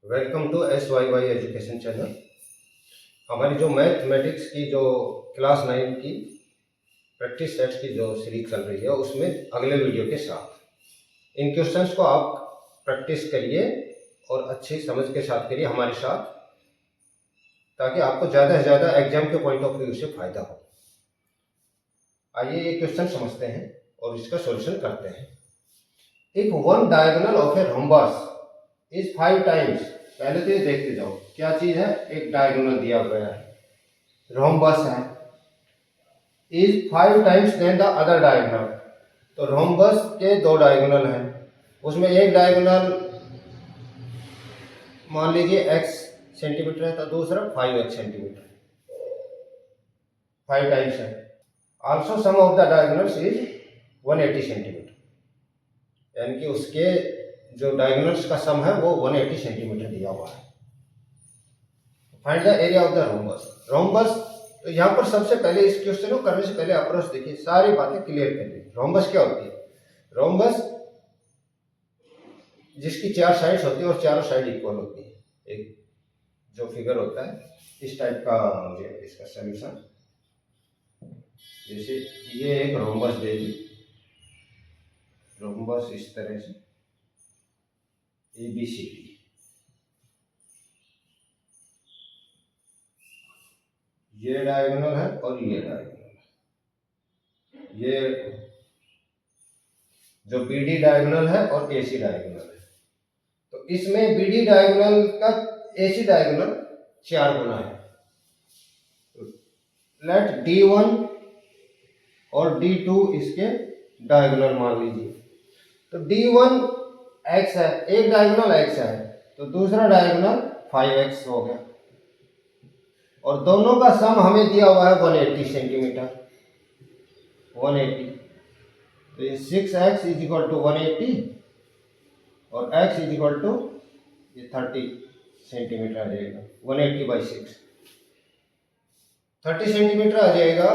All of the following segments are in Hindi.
Welcome to SYY education channel. हमारी जो मैथमेटिक्स की जो क्लास 9 की प्रैक्टिस सेट्स की जो सीरीज चल रही है उसमें अगले वीडियो के साथ इन क्वेश्चंस को आप प्रैक्टिस करिए और अच्छी समझ के साथ करिए हमारे साथ, ताकि आपको ज़्यादा से ज़्यादा एग्जाम के पॉइंट ऑफ व्यू से फायदा हो। आइए ये क्वेश्चन समझते हैं और इसका सॉल्यूशन करते हैं। If one diagonal of a rhombus is 5 times, पहले तो ये देखते जाओ क्या चीज है। एक डायगोनल दिया गया है, रोम्बस है, is 5 times than the other diagonal. तो रोम्बस के दो डायगोनल हैं, उसमें एक डायगोनल मान लीजिए x सेंटीमीटर है तो दूसरा 5x सेंटीमीटर, 5 टाइम्स है। Also sum of the diagonals is 180 centimetre, यानी कि उसके जो डायगोनल्स का सम है वो 180 सेंटीमीटर दिया हुआ है। Find the area of the rhombus. तो यहाँ पर सबसे पहले इस क्वेश्चन को करने से पहले अप्रोच देखिए, सारी बातें क्लियर कर ली। रोम्बस क्या होती है? रोम्बस जिसकी 4 साइड्स होती है और चारों साइड इक्वल होती है। एक जो फिगर होता है इस टाइप का, मुझे इसका सॉल्यूशन, जैसे ये एक रोम्बस दे दी, रोम्बस इस तरह से ABCD, ये डायगोनल है और ये डायगोनल है। ये जो BD डायगोनल है और AC डायगोनल है। तो इसमें BD डायगोनल का AC डायगोनल 4 गुना है। तो लेट D1 और D2 इसके डायगोनल मान लीजिए। तो D1 x है, एक डायगोनल x है, तो दूसरा डायगोनल 5x हो गया, और दोनों का सम हमें दिया हुआ है 180 सेंटीमीटर, 180। तो ये 6x इज इक्वल टू 180 और x इज इक्वल टू ये 30 सेंटीमीटर आ जाएगा। 180/6 30 सेंटीमीटर आ जाएगा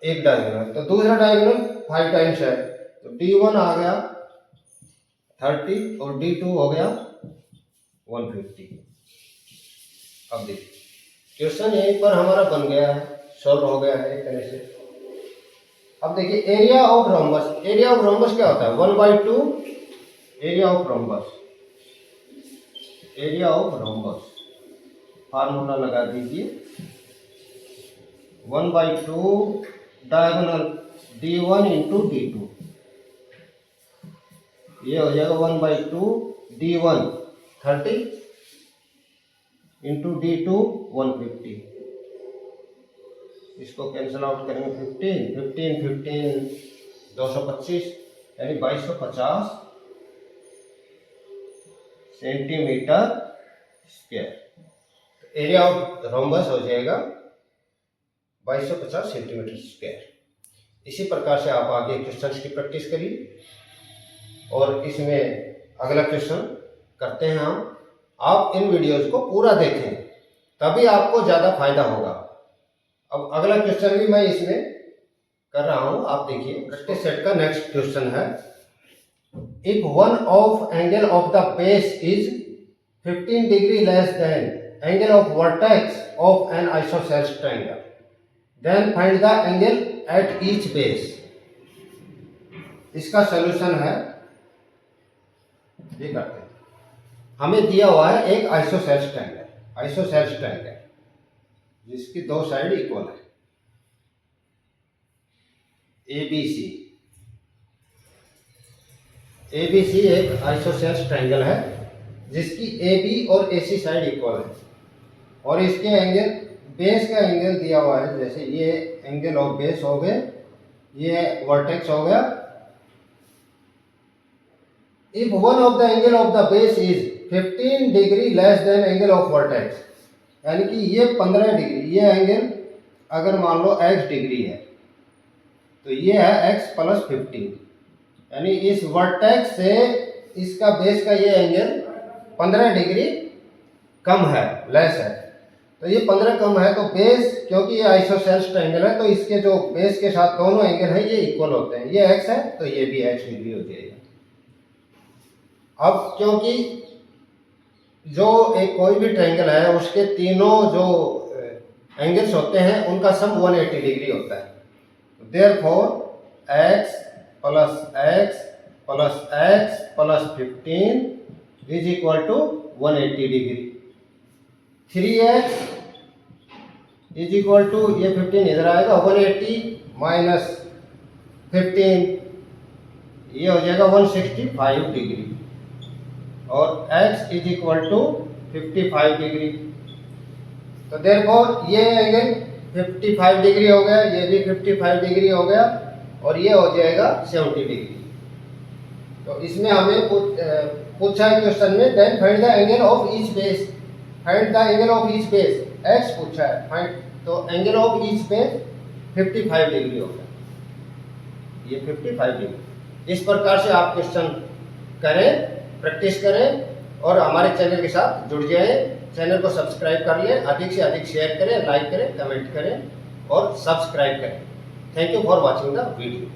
एक डायगोनल। तो दूसरा डायगोनल 5 टाइम्स है, तो D1 आ गया 30 और D2 हो गया 150। अब देखिए क्वेश्चन यहीं पर हमारा बन गया है, सॉल्व हो गया है एक तरह से। अब देखिए area of rhombus. Area of rhombus क्या होता है? 1/2 area of rhombus. Area of rhombus formula लगा दीजिए, 1/2 डायगोनल D1 इंटू D2, ये हो जाएगा 1/2 D1 30 इंटू D2 150। इसको कैंसिल आउट करेंगे, 15 225, यानी 2250 centimetre square. Area of rhombus हो जाएगा 2250 सेंटीमीटर स्क्वायर। इसी प्रकार से आप आगे क्वेश्चंस की प्रैक्टिस करिए, और इसमें अगला क्वेश्चन करते हैं हम। आप इन वीडियोस को पूरा देखें, तभी आपको ज़्यादा फायदा होगा। अब अगला क्वेश्चन भी मैं इसमें कर रहा हूं, आप देखिए। प्रैक्टिस सेट का नेक्स्ट क्वेश्चन है, if one of angle of the base is 15 degree less than angle of vertex of an isosceles triangle, then find the angle at each base. इसका सॉल्यूशन है, ये करते हैं। हमें दिया हुआ है एक आइसोसेलेस ट्रायंगल जिसकी दो साइड इक्वल है, ABC एक आइसोसेलेस ट्रायंगल है जिसकी AB और AC साइड इक्वल है, और इसके एंगल, बेस का एंगल दिया हुआ है, जैसे ये एंगल ऑफ बेस हो गए, ये वर्टेक्स हो गया। If one of the angle of the base is 15 degree less than angle of vertex, यानी कि ये 15 डिग्री, ये एंगल अगर मान लो x डिग्री है तो ये है x + 15, यानी इस वर्टेक्स से इसका बेस का ये एंगल 15 डिग्री कम है, लेस है। तो ये 15 कम है, तो बेस, क्योंकि ये आइसोसेलेस ट्रायंगल है तो इसके जो बेस के साथ दोनों एंगल है ये इक्वल होते हैं। ये x है तो ये भी x डिग्री हो जाएगा। अब क्योंकि जो एक कोई भी ट्रायंगल है उसके तीनों जो एंगल्स होते हैं उनका सम 180 डिग्री होता है। Therefore x plus x plus x plus 15 is equal to 180 degree. 3x is equal to, ये 15 इधर आएगा, 180 माइनस 15 ये हो जाएगा 165 डिग्री, और x is equal to 55 degree. तो देयरफॉर ये एंगल 55 डिग्री हो गया, ये भी 55 डिग्री हो गया, और ये हो जाएगा 70 डिग्री। तो इसमें हमें पूछा है क्वेश्चन में, then find the angle of each base, find the angle of each base, x पूछा है, फाइंड, तो angle of each base 55 degree हो गया, ये 55 डिग्री। इस प्रकार से आप क्वेश्चन करें, प्रैक्टिस करें, और हमारे चैनल के साथ जुड़ जाएं। चैनल को सब्सक्राइब कर लें, अधिक से अधिक शेयर करें, लाइक करें, कमेंट करें और सब्सक्राइब करें। Thank you for watching the video.